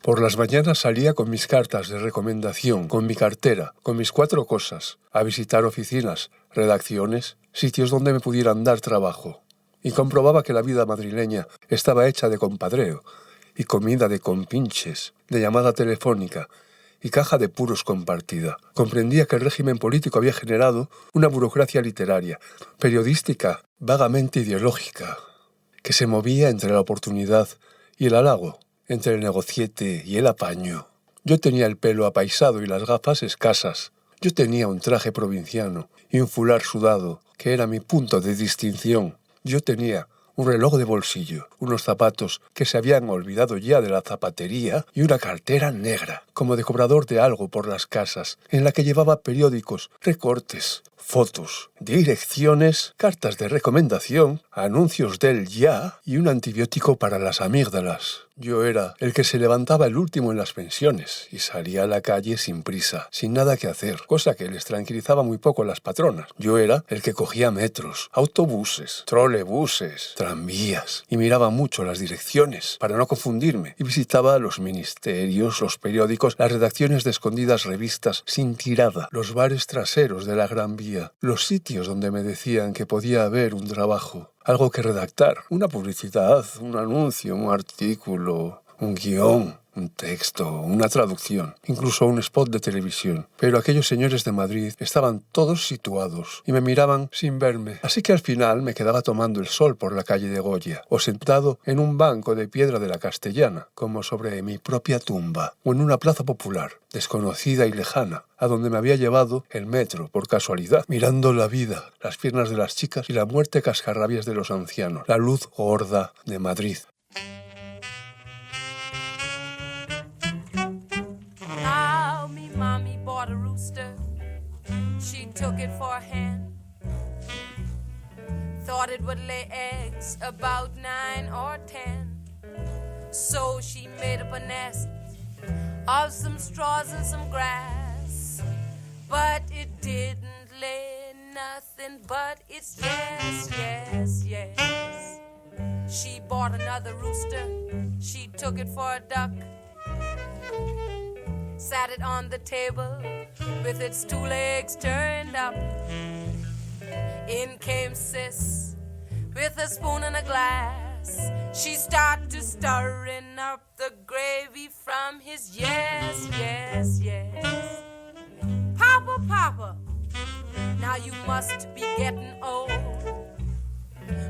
Por las mañanas salía con mis cartas de recomendación, con mi cartera, con mis 4 cosas, a visitar oficinas, redacciones, sitios donde me pudieran dar trabajo. Y comprobaba que la vida madrileña estaba hecha de compadreo, y comida de compinches, de llamada telefónica, y caja de puros compartida. Comprendía que el régimen político había generado una burocracia literaria, periodística, vagamente ideológica, que se movía entre la oportunidad y el halago, entre el negociete y el apaño. Yo tenía el pelo apaisado y las gafas escasas. Yo tenía un traje provinciano y un fular sudado, que era mi punto de distinción. Yo tenía un reloj de bolsillo, unos zapatos que se habían olvidado ya de la zapatería y una cartera negra, como de cobrador de algo por las casas, en la que llevaba periódicos, recortes, fotos, direcciones, cartas de recomendación, anuncios del ya y un antibiótico para las amígdalas. Yo era el que se levantaba el último en las pensiones y salía a la calle sin prisa, sin nada que hacer, cosa que les tranquilizaba muy poco a las patronas. Yo era el que cogía metros, autobuses, trolebuses, tranvías y miraba mucho las direcciones para no confundirme y visitaba los ministerios, los periódicos, las redacciones de escondidas revistas sin tirada, los bares traseros de la Gran Vía, los sitios donde me decían que podía haber un trabajo, algo que redactar, una publicidad, un anuncio, un artículo, un guión, un texto, una traducción, incluso un spot de televisión. Pero aquellos señores de Madrid estaban todos situados y me miraban sin verme. Así que al final me quedaba tomando el sol por la calle de Goya o sentado en un banco de piedra de la Castellana, como sobre mi propia tumba, o en una plaza popular, desconocida y lejana, a donde me había llevado el metro por casualidad, mirando la vida, las piernas de las chicas y la muerte cascarrabias de los ancianos, la luz gorda de Madrid. Mommy bought a rooster, she took it for a hen. Thought it would lay eggs about 9 or 10. So she made up a nest of some straws and some grass. But it didn't lay nothing but its yes, yes, yes. She bought another rooster, she took it for a duck. Sat it on the table with its 2 legs turned up. In came Sis with a spoon and a glass. She started stirring up the gravy from his yes, yes, yes. Papa, Papa, now you must be getting old.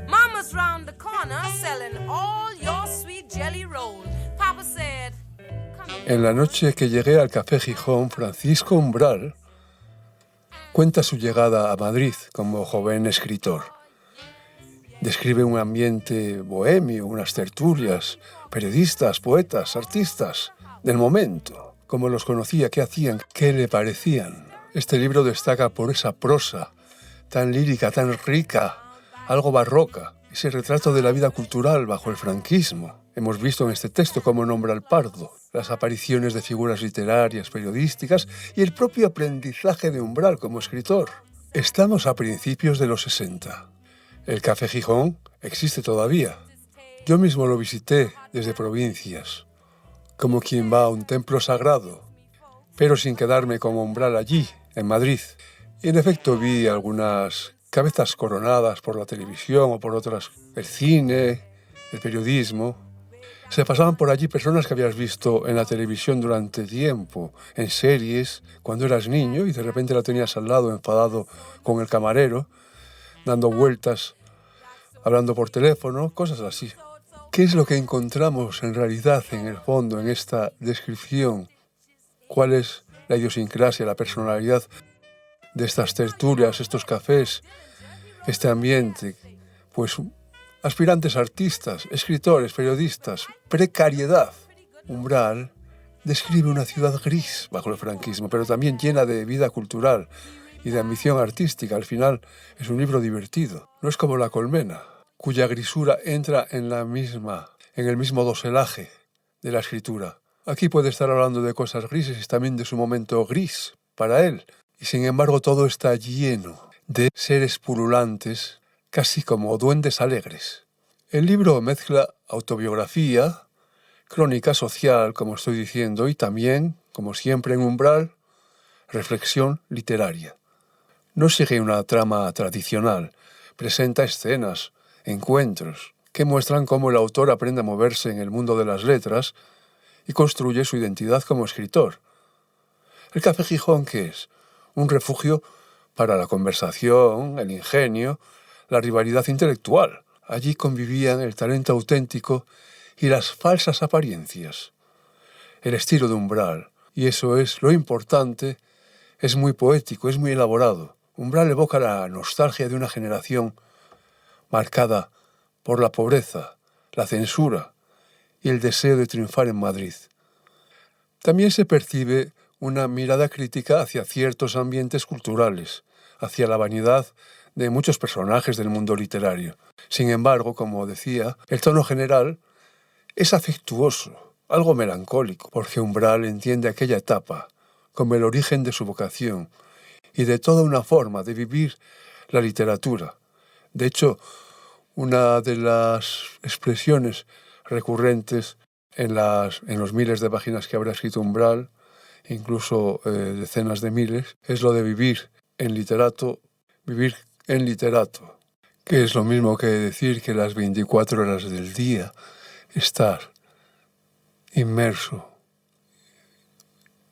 Mama's round the corner selling all your sweet jelly roll. Papa said, en la noche que llegué al Café Gijón, Francisco Umbral cuenta su llegada a Madrid como joven escritor. Describe un ambiente bohemio, unas tertulias, periodistas, poetas, artistas del momento, como los conocía, qué hacían, qué le parecían. Este libro destaca por esa prosa tan lírica, tan rica, algo barroca, ese retrato de la vida cultural bajo el franquismo. Hemos visto en este texto cómo nombra al Pardo, las apariciones de figuras literarias, periodísticas y el propio aprendizaje de Umbral como escritor. Estamos a principios de los 60. El Café Gijón existe todavía. Yo mismo lo visité desde provincias, como quien va a un templo sagrado, pero sin quedarme como Umbral allí, en Madrid. Y en efecto vi algunas cabezas coronadas por la televisión o por otras, el cine, el periodismo. Se pasaban por allí personas que habías visto en la televisión durante tiempo, en series, cuando eras niño y de repente la tenías al lado enfadado con el camarero, dando vueltas, hablando por teléfono, cosas así. ¿Qué es lo que encontramos en realidad en el fondo, en esta descripción? ¿Cuál es la idiosincrasia, la personalidad de estas tertulias, estos cafés, este ambiente? Pues aspirantes artistas, escritores, periodistas, precariedad. Umbral describe una ciudad gris bajo el franquismo, pero también llena de vida cultural y de ambición artística. Al final es un libro divertido. No es como La colmena, cuya grisura entra en el mismo doselaje de la escritura. Aquí puede estar hablando de cosas grises y también de su momento gris para él. Y sin embargo todo está lleno de seres pululantes, casi como duendes alegres. El libro mezcla autobiografía, crónica social, como estoy diciendo, y también, como siempre en Umbral, reflexión literaria. No sigue una trama tradicional, presenta escenas, encuentros, que muestran cómo el autor aprende a moverse en el mundo de las letras y construye su identidad como escritor. ¿El Café Gijón qué es? Un refugio para la conversación, el ingenio, la rivalidad intelectual. Allí convivían el talento auténtico y las falsas apariencias. El estilo de Umbral, y eso es lo importante, es muy poético, es muy elaborado. Umbral evoca la nostalgia de una generación marcada por la pobreza, la censura y el deseo de triunfar en Madrid. También se percibe una mirada crítica hacia ciertos ambientes culturales, hacia la vanidad de muchos personajes del mundo literario. Sin embargo, como decía, el tono general es afectuoso, algo melancólico, porque Umbral entiende aquella etapa como el origen de su vocación y de toda una forma de vivir la literatura. De hecho, una de las expresiones recurrentes en los miles de páginas que habrá escrito Umbral, incluso decenas de miles, es lo de vivir en literato, que es lo mismo que decir que las 24 horas del día estar inmerso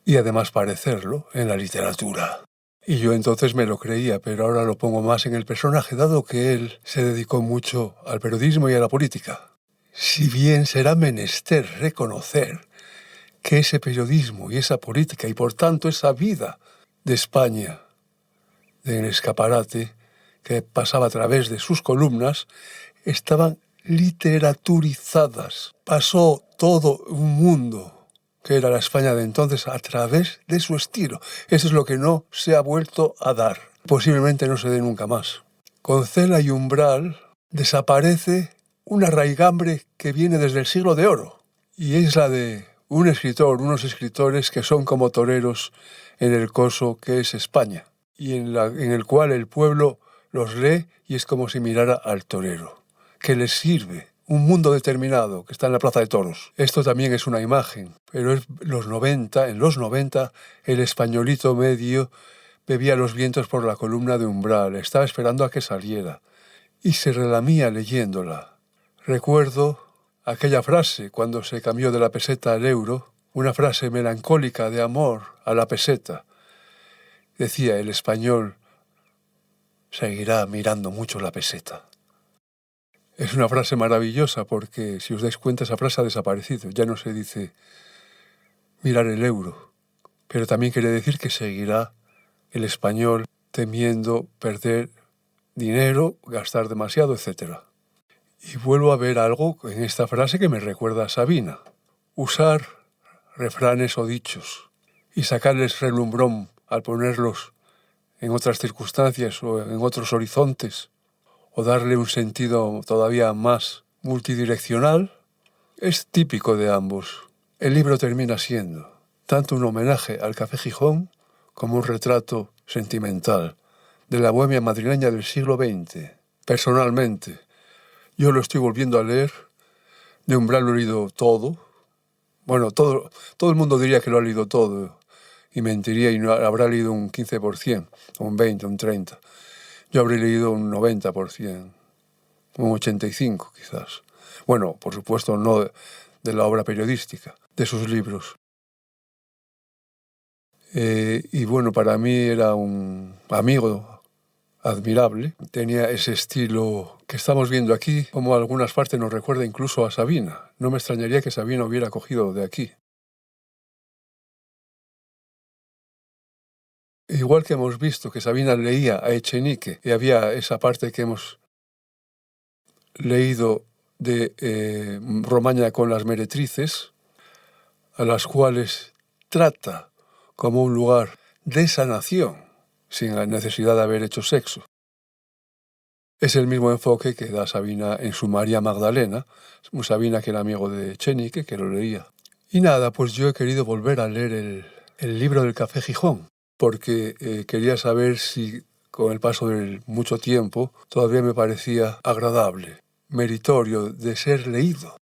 y además parecerlo en la literatura. Y yo entonces me lo creía, pero ahora lo pongo más en el personaje, dado que él se dedicó mucho al periodismo y a la política. Si bien será menester reconocer que ese periodismo y esa política y por tanto esa vida de España, del escaparate que pasaba a través de sus columnas, estaban literaturizadas. Pasó todo un mundo que era la España de entonces, a través de su estilo. Eso es lo que no se ha vuelto a dar. Posiblemente no se dé nunca más. Con Cela y Umbral desaparece una raigambre que viene desde el siglo de oro, y es la de unos escritores que son como toreros en el coso que es España, y en el cual el pueblo los lee y es como si mirara al torero, que les sirve un mundo determinado que está en la Plaza de Toros. Esto también es una imagen, pero en los 90 el españolito medio bebía los vientos por la columna de Umbral, estaba esperando a que saliera y se relamía leyéndola. Recuerdo aquella frase cuando se cambió de la peseta al euro, una frase melancólica de amor a la peseta. Decía, el español seguirá mirando mucho la peseta. Es una frase maravillosa porque, si os dais cuenta, esa frase ha desaparecido. Ya no se dice mirar el euro, pero también quiere decir que seguirá el español temiendo perder dinero, gastar demasiado, etc. Y vuelvo a ver algo en esta frase que me recuerda a Sabina. Usar refranes o dichos y sacarles relumbrón al ponerlos en otras circunstancias o en otros horizontes, o darle un sentido todavía más multidireccional, es típico de ambos. El libro termina siendo tanto un homenaje al Café Gijón como un retrato sentimental de la bohemia madrileña del siglo XX. Personalmente, yo lo estoy volviendo a leer. De Umbral lo he leído todo. Bueno, todo el mundo diría que lo ha leído todo y mentiría y no habrá leído un 15%, un 20%, un 30%. Yo habré leído un 90%, un 85% quizás. Bueno, por supuesto no de la obra periodística, de sus libros. Y bueno, para mí era un amigo admirable. Tenía ese estilo que estamos viendo aquí, como algunas partes nos recuerda incluso a Sabina. No me extrañaría que Sabina hubiera cogido de aquí. Igual que hemos visto que Sabina leía a Echenique y había esa parte que hemos leído de Romaña con las meretrices, a las cuales trata como un lugar de sanación, sin la necesidad de haber hecho sexo. Es el mismo enfoque que da Sabina en su María Magdalena, Sabina que era amigo de Echenique, que lo leía. Y nada, pues yo he querido volver a leer el libro del Café Gijón, porque quería saber si con el paso de mucho tiempo todavía me parecía agradable, meritorio de ser leído.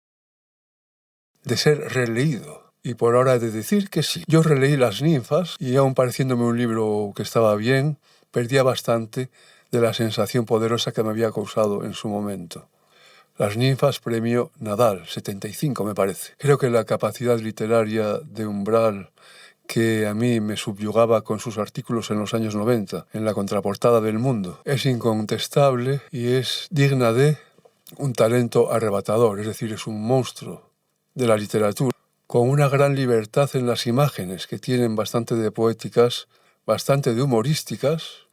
de ser releído. Y por ahora he de decir que sí. Yo releí Las ninfas y aun pareciéndome un libro que estaba bien, perdía bastante de la sensación poderosa que me había causado en su momento. Las ninfas, premio Nadal, 75 me parece. Creo que la capacidad literaria de Umbral, que a mí me subyugaba con sus artículos en los años 90, en la contraportada del Mundo, es incontestable y es digna de un talento arrebatador, es decir, es un monstruo de la literatura, con una gran libertad en las imágenes, que tienen bastante de poéticas, bastante de humorísticas,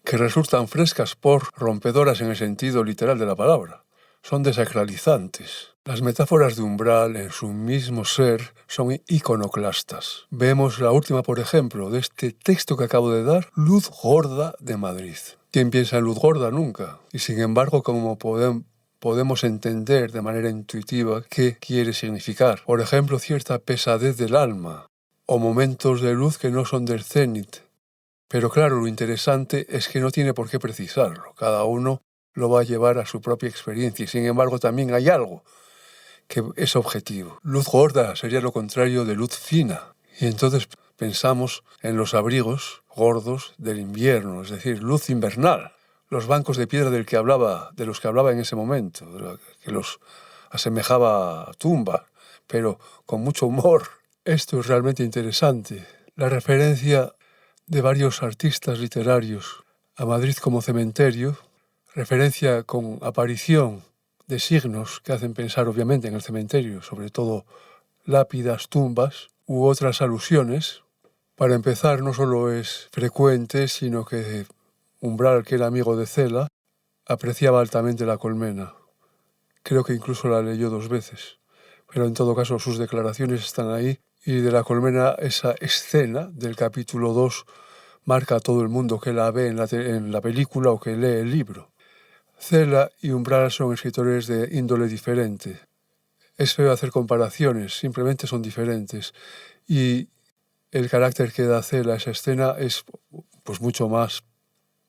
que resultan frescas por rompedoras en el sentido literal de la palabra. Son desacralizantes. Las metáforas de Umbral en su mismo ser son iconoclastas. Vemos la última, por ejemplo, de este texto que acabo de dar, Luz Gorda de Madrid. ¿Quién piensa en luz gorda? Nunca. Y sin embargo, como podemos entender de manera intuitiva qué quiere significar. Por ejemplo, cierta pesadez del alma, o momentos de luz que no son del cénit. Pero claro, lo interesante es que no tiene por qué precisarlo. Cada uno lo va a llevar a su propia experiencia y sin embargo también hay algo que es objetivo. Luz gorda sería lo contrario de luz fina. Y entonces pensamos en los abrigos gordos del invierno, es decir, luz invernal. Los bancos de piedra de los que hablaba en ese momento, que los asemejaba a tumba, pero con mucho humor. Esto es realmente interesante. La referencia de varios artistas literarios a Madrid como cementerio, referencia con aparición de signos que hacen pensar obviamente en el cementerio, sobre todo lápidas, tumbas u otras alusiones. Para empezar, no solo es frecuente, sino que Umbral, que era amigo de Cela, apreciaba altamente La colmena. Creo que incluso la leyó 2 veces, pero en todo caso sus declaraciones están ahí y de La colmena esa escena del capítulo 2 marca a todo el mundo que la ve en la película o que lee el libro. Cela y Umbral son escritores de índole diferente. Es feo hacer comparaciones, simplemente son diferentes. Y el carácter que da Cela a esa escena es pues mucho más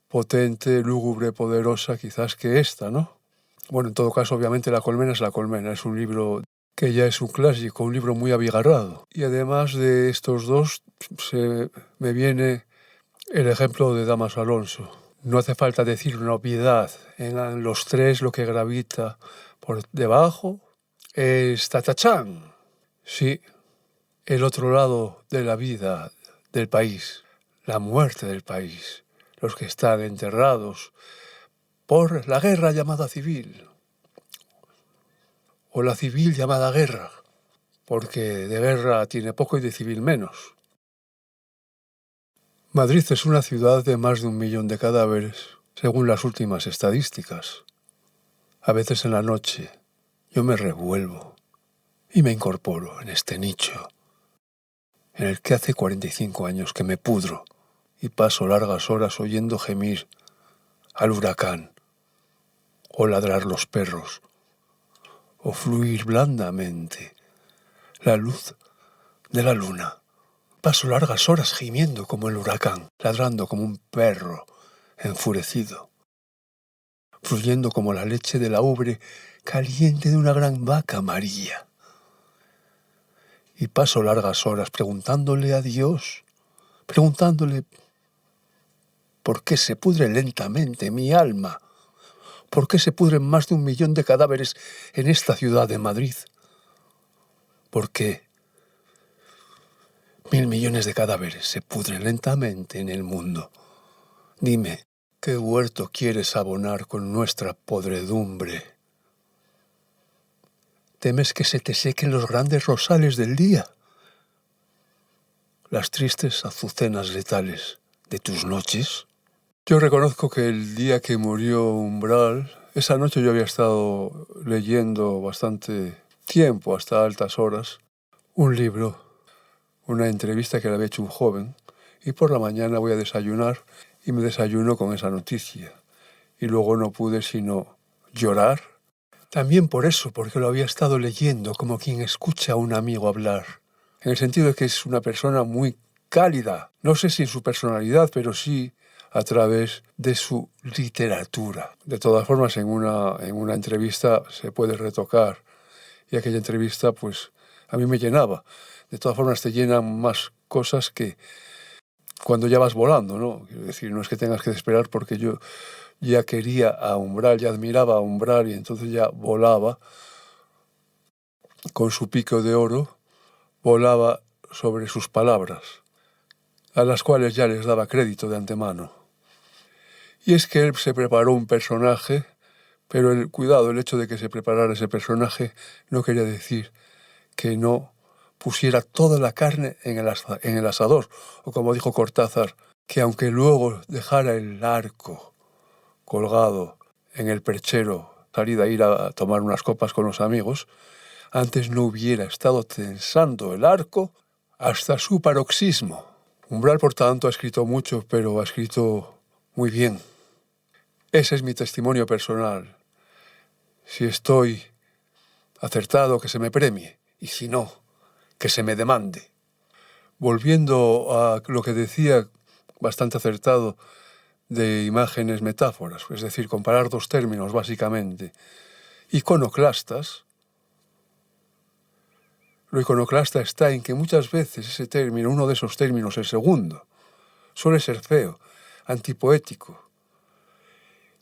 potente, lúgubre, poderosa quizás que esta, ¿no? Bueno, en todo caso, obviamente La colmena es La colmena. Es un libro que ya es un clásico, un libro muy abigarrado. Y además de estos dos, me viene el ejemplo de Dámaso Alonso. No hace falta decir una obviedad. En los 3 lo que gravita por debajo es tatachán. Sí, el otro lado de la vida del país, la muerte del país, los que están enterrados por la guerra llamada civil, o la civil llamada guerra, porque de guerra tiene poco y de civil menos. Madrid es una ciudad de más de 1 millón de cadáveres, según las últimas estadísticas. A veces en la noche yo me revuelvo y me incorporo en este nicho, en el que hace 45 años que me pudro y paso largas horas oyendo gemir al huracán, o ladrar los perros, o fluir blandamente la luz de la luna. Paso largas horas gimiendo como el huracán, ladrando como un perro enfurecido, fluyendo como la leche de la ubre caliente de una gran vaca amarilla. Y paso largas horas preguntándole a Dios, preguntándole por qué se pudre lentamente mi alma, por qué se pudren más de 1 millón de cadáveres en esta ciudad de Madrid, por qué 1.000 millones de cadáveres se pudren lentamente en el mundo. Dime, ¿qué huerto quieres abonar con nuestra podredumbre? ¿Temes que se te sequen los grandes rosales del día? Las tristes azucenas letales de tus noches. Yo reconozco que el día que murió Umbral, esa noche yo había estado leyendo bastante tiempo, hasta altas horas, un libro, una entrevista que le había hecho un joven, y por la mañana voy a desayunar y me desayuno con esa noticia. Y luego no pude sino llorar. También por eso, porque lo había estado leyendo como quien escucha a un amigo hablar. En el sentido de que es una persona muy cálida. No sé si en su personalidad, pero sí a través de su literatura. De todas formas, en una entrevista se puede retocar. Y aquella entrevista, pues, a mí me llenaba. De todas formas te llenan más cosas que cuando ya vas volando, ¿no? Quiero decir, no es que tengas que esperar, porque yo ya quería a Umbral, ya admiraba a Umbral y entonces ya volaba con su pico de oro, volaba sobre sus palabras, a las cuales ya les daba crédito de antemano. Y es que él se preparó un personaje, pero el hecho de que se preparara ese personaje no quería decir que no pusiera toda la carne en el asador, o como dijo Cortázar, que aunque luego dejara el arco colgado en el perchero, salir a ir a tomar unas copas con los amigos, antes no hubiera estado tensando el arco hasta su paroxismo. Umbral, por tanto, ha escrito mucho, pero ha escrito muy bien. Ese es mi testimonio personal. Si estoy acertado, que se me premie, y si no, que se me demande. Volviendo a lo que decía, bastante acertado, de imágenes, metáforas, es decir, comparar dos términos, básicamente. Iconoclastas. Lo iconoclasta está en que muchas veces ese término, uno de esos términos, el segundo, suele ser feo, antipoético.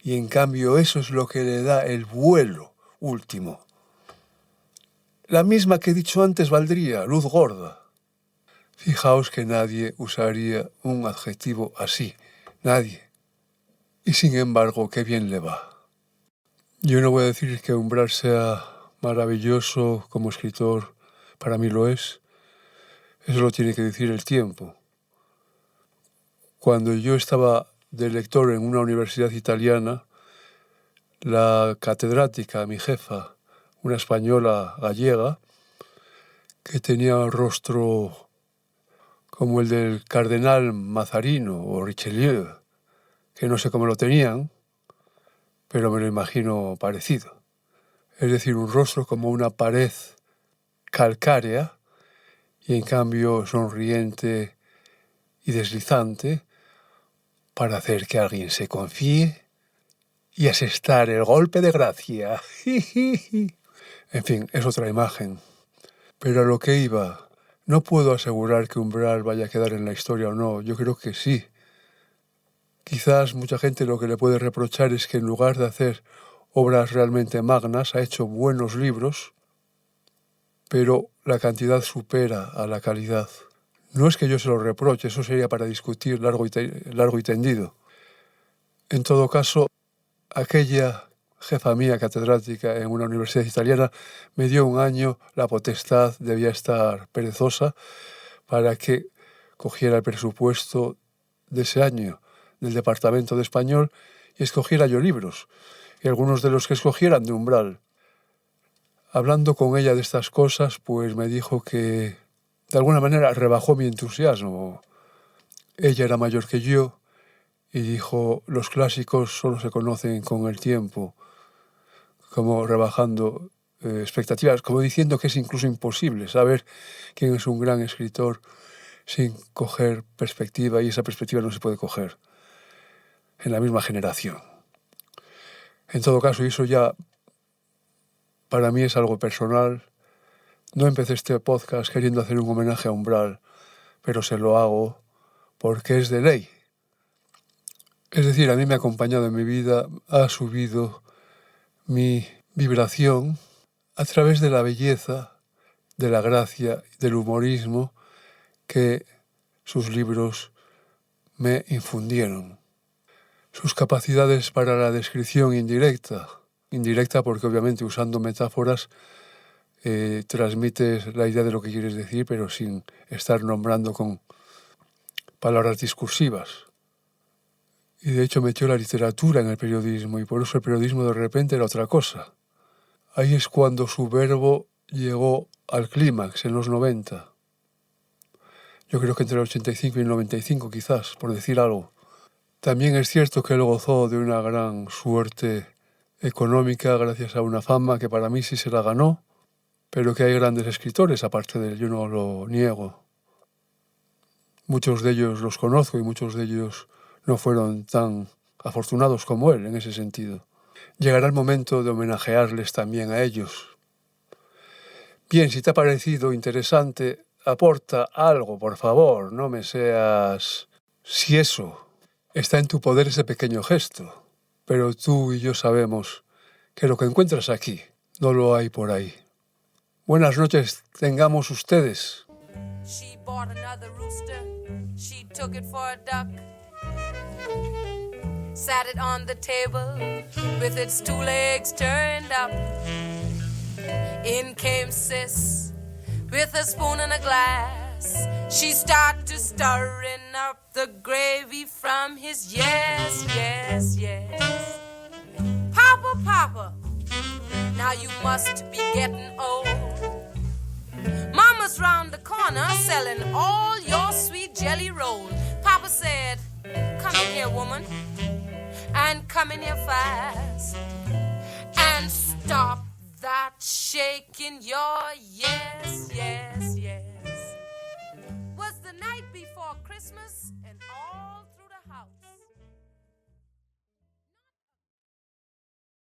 Y en cambio eso es lo que le da el vuelo último. La misma que he dicho antes valdría, luz gorda. Fijaos que nadie usaría un adjetivo así, nadie. Y sin embargo, qué bien le va. Yo no voy a decir que Umbral sea maravilloso como escritor, para mí lo es. Eso lo tiene que decir el tiempo. Cuando yo estaba de lector en una universidad italiana, la catedrática, mi jefa, una española gallega, que tenía un rostro como el del cardenal Mazarino o Richelieu, que no sé cómo lo tenían, pero me lo imagino parecido. Es decir, un rostro como una pared calcárea y en cambio sonriente y deslizante para hacer que alguien se confíe y asestar el golpe de gracia. En fin, es otra imagen. Pero a lo que iba, no puedo asegurar que Umbral vaya a quedar en la historia o no. Yo creo que sí. Quizás mucha gente lo que le puede reprochar es que en lugar de hacer obras realmente magnas, ha hecho buenos libros, pero la cantidad supera a la calidad. No es que yo se lo reproche, eso sería para discutir largo y tendido. En todo caso, aquella jefa mía catedrática en una universidad italiana me dio un año la potestad, debía estar perezosa, para que cogiera el presupuesto de ese año del Departamento de Español y escogiera yo libros, y algunos de los que escogieran de Umbral. Hablando con ella de estas cosas, pues me dijo que de alguna manera rebajó mi entusiasmo. Ella era mayor que yo y dijo, los clásicos solo se conocen con el tiempo, como rebajando expectativas, como diciendo que es incluso imposible saber quién es un gran escritor sin coger perspectiva, y esa perspectiva no se puede coger en la misma generación. En todo caso, eso ya para mí es algo personal. No empecé este podcast queriendo hacer un homenaje a Umbral, pero se lo hago porque es de ley. Es decir, a mí me ha acompañado en mi vida, ha subido mi vibración a través de la belleza, de la gracia, del humorismo que sus libros me infundieron. Sus capacidades para la descripción indirecta porque obviamente usando metáforas transmites la idea de lo que quieres decir, pero sin estar nombrando con palabras discursivas. Y de hecho metió la literatura en el periodismo, y por eso el periodismo de repente era otra cosa. Ahí es cuando su verbo llegó al clímax en los 90. Yo creo que entre el 85 y el 95 quizás, por decir algo. También es cierto que él gozó de una gran suerte económica gracias a una fama que para mí sí se la ganó, pero que hay grandes escritores aparte de él, yo no lo niego. Muchos de ellos los conozco y muchos de ellos no fueron tan afortunados como él en ese sentido. Llegará el momento de homenajearles también a ellos. Bien, si te ha parecido interesante, aporta algo, por favor, no me seas... Si eso está en tu poder, ese pequeño gesto. Pero tú y yo sabemos que lo que encuentras aquí no lo hay por ahí. Buenas noches tengamos ustedes. She bought another rooster, she took it for a duck, sat it on the table with its 2 legs turned up. In came Sis with a spoon and a glass. She started stirring up the gravy from his yes, yes, yes. Papa, Papa, now you must be getting old. Mama's round the corner selling all your sweet jelly roll. Papa said, come in here, woman, and come in here fast, and stop that shaking your yes, yes, yes. Was the night before Christmas